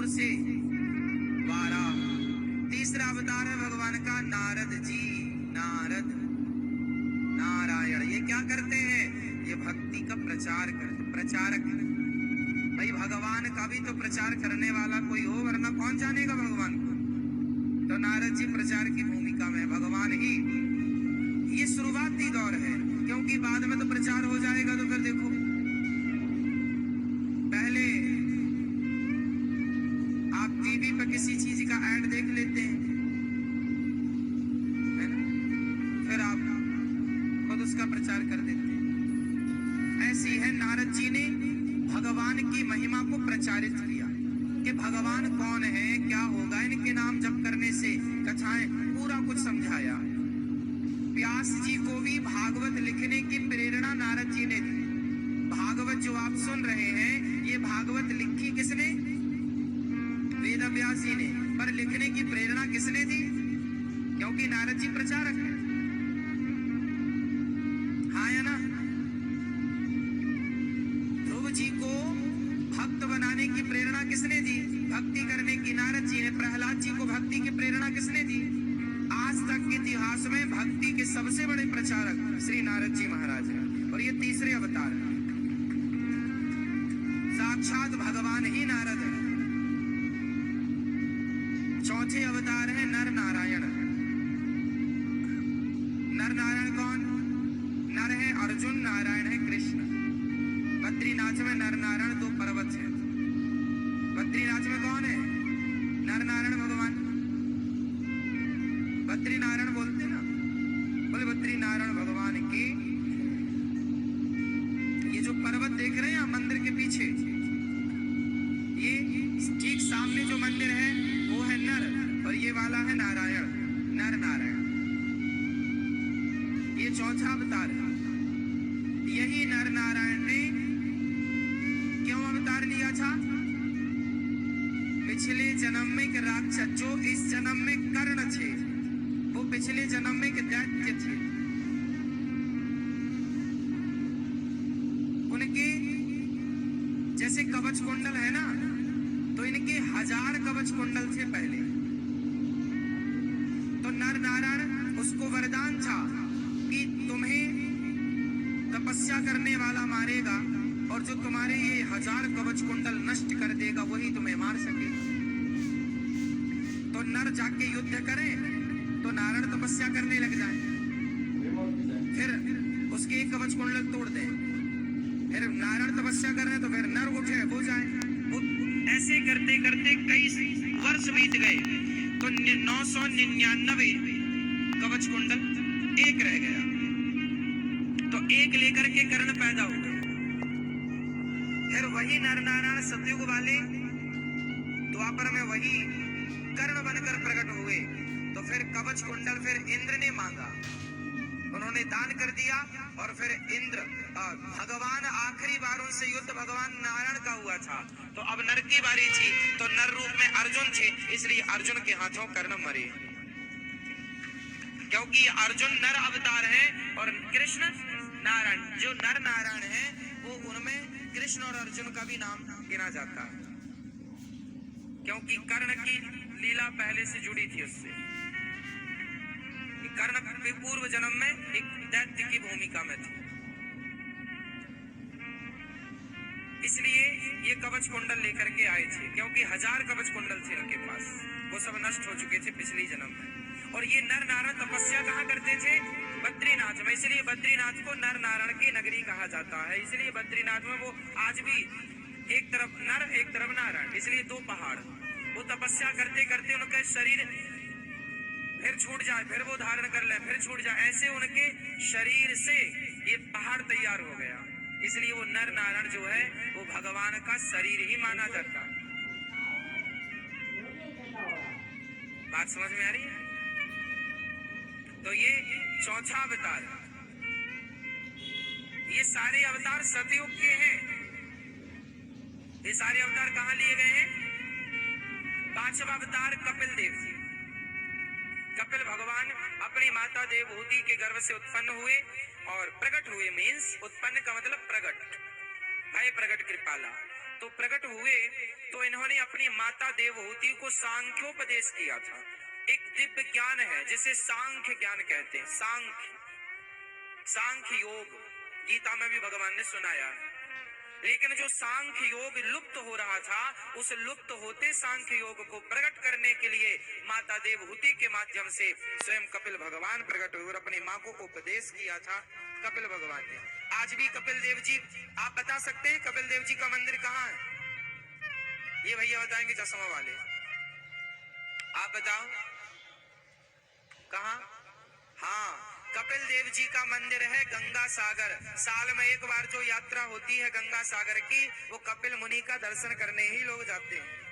और से वाराह। तीसरा अवतार है भगवान का नारद जी। नारद नारायण ये क्या करते हैं? ये भक्ति का प्रचार करते, प्रचारक। भाई भगवान का भी तो प्रचार करने वाला कोई हो, वरना कौन जानेगा भगवान को। तो नारद जी प्रचार की भूमिका में भगवान ही। ये शुरुआती दौर है, क्योंकि बाद में तो प्रचार हो जाएगा। तो फिर देखो, पहले आप टीवी पर किसी चीज का ऐड देख लेते हैं, है ना? फिर आप खुद उसका प्रचार कर देते हैं। ऐसी है, नारद जी ने भगवान की महिमा को प्रचारित किया कि भगवान कौन है, क्या होगा इनके नाम जप करने से, कथाएं पूरा कुछ समझाया। व्यास जी को भी भागवत लिखने की प्रेरणा नारद जी ने दी। भागवत जो आप सुन रहे हैं, ये भागवत लिखी किसने? वेद व्यास जी ने। पर लिखने की प्रेरणा किसने दी? क्योंकि नारद जी प्रचारक हैं। हाँ या ना? ध्रुव जी को भक्त बनाने की प्रेरणा किसने दी? भक्ति करने की नारद जी ने। प्रहलाद जी को भक्ति की प्रेरणा किसने दी? आज तक के इतिहास में भक्ति के सबसे बड़े प्रचारक श्री नारद जी महाराज हैं। और ये तीसरे अवतार हैं, साक्षात भगवान ही नारद है। चौथे अवतार है नर नारायण। नर नारायण कौन? नर है अर्जुन, नारायण है कृष्ण। बद्रीनाथ में नर नारायण दो पर्वत है। बद्रीनाथ में कौन है? नर नारायण भगवान। बद्रीनारायण बोलते ना, बोले बद्रीनारायण भगवान के ये जो पर्वत देख रहे हैं आप मंदिर के पीछे, ये ठीक सामने जो मंदिर है वो है नर, और ये वाला है नारायण, नर नारायण। ये चौथा अवतार है। यही नर नारायण ने क्यों अवतार लिया था? पिछले जन्म में एक राक्षस, जो इस जन्म में कर्ण थे, वो पिछले जन्म में एक दैत्य थे। उनके जैसे कवच कुंडल है ना, तो इनके 1000 कवच कुंडल थे पहले। तो नर नारायण उसको वरदान था कि तुम्हें तपस्या करने वाला मारेगा, और जो तुम्हारे ये 1000 कवच कुंडल नष्ट कर देगा वही तुम्हें मार सकेगा। तो नर जाके युद्ध करे तो नारायण तपस्या करने लग जाए, फिर उसके एक कवच कुंडल तोड़ दे, फिर नारायण तपस्या कर रहे तो फिर नर उठे हो जाए। वो ऐसे करते करते कई वर्ष बीत गए, तो 999 कवच कुंडल एक रह गया। तो एक लेकर के कर्ण पैदा हो गए। फिर वही नर नारायण सतयुग वाले द्वापर में वही कर्ण बनकर प्रकट हुए। तो फिर कवच कुंडल फिर इंद्र ने मांगा, उन्होंने दान कर दिया। और फिर इंद्र भगवान आखिरी बार उनसे युद्ध भगवान नारायण का हुआ था, तो अब नर की बारी थी। तो नर रूप में अर्जुन थे, इसलिए अर्जुन के हाथों कर्ण मरे। क्योंकि अर्जुन नर अवतार है और कृष्ण नारायण। जो नर नारायण है वो उनमें कृष्ण और अर्जुन का भी नाम गिना जाता है, क्योंकि कर्ण की लीला पहले से जुड़ी थी उससे। कर्ण के पूर्व जन्म में एक दैत्य की भूमिका में था, इसलिए ये कवच कुंडल लेकर के आए थे। क्योंकि 1000 कवच कुंडल थे उनके पास, वो सब नष्ट हो चुके थे पिछले जन्म में। और ये नर नारायण तपस्या कहाँ करते थे? बद्रीनाथ में। इसलिए बद्रीनाथ को नर नारायण की नगरी कहा जाता है। इसलिए बद्रीनाथ में वो आज भी एक तरफ नर एक तरफ नारायण, इसलिए 2 पहाड़। वो तपस्या करते करते उनका शरीर फिर छूट जाए, फिर वो धारण कर ले, फिर छूट जाए, ऐसे उनके शरीर से ये पहाड़ तैयार हो गया। इसलिए वो नर नारायण जो है वो भगवान का शरीर ही माना जाता है। बात समझ में आ रही है? तो ये चौथा अवतार, ये सारे अवतार सतयुग के हैं। ये सारे अवतार कहाँ लिए गए हैं? 5वां अवतार कपिल देव जी। कपिल भगवान अपनी माता देवहूति के गर्भ से उत्पन्न हुए और प्रकट हुए। मीन्स उत्पन्न का मतलब प्रकट, भय प्रकट कृपाला। तो प्रकट हुए तो इन्होंने अपनी माता देवहूति को सांख्योपदेश किया था। एक दिव्य ज्ञान है जिसे सांख्य ज्ञान कहते हैं। सांख्य योग गीता में भी भगवान ने सुनाया है। लेकिन जो सांख्य योग लुप्त हो रहा था, उस लुप्त होते सांख्य योग को प्रकट करने के लिए माता देवहूति के माध्यम से स्वयं कपिल भगवान प्रकट हुए और अपनी मां को उपदेश किया था कपिल भगवान ने। आज भी कपिल देव जी, आप बता सकते हैं कपिल देव जी का मंदिर कहाँ है? ये भैया बताएंगे चश्मा वाले, आप बताओ कहाँ? हाँ, कपिल देव जी का मंदिर है गंगा सागर। साल में एक बार जो यात्रा होती है गंगा सागर की, वो कपिल मुनि का दर्शन करने ही लोग जाते हैं।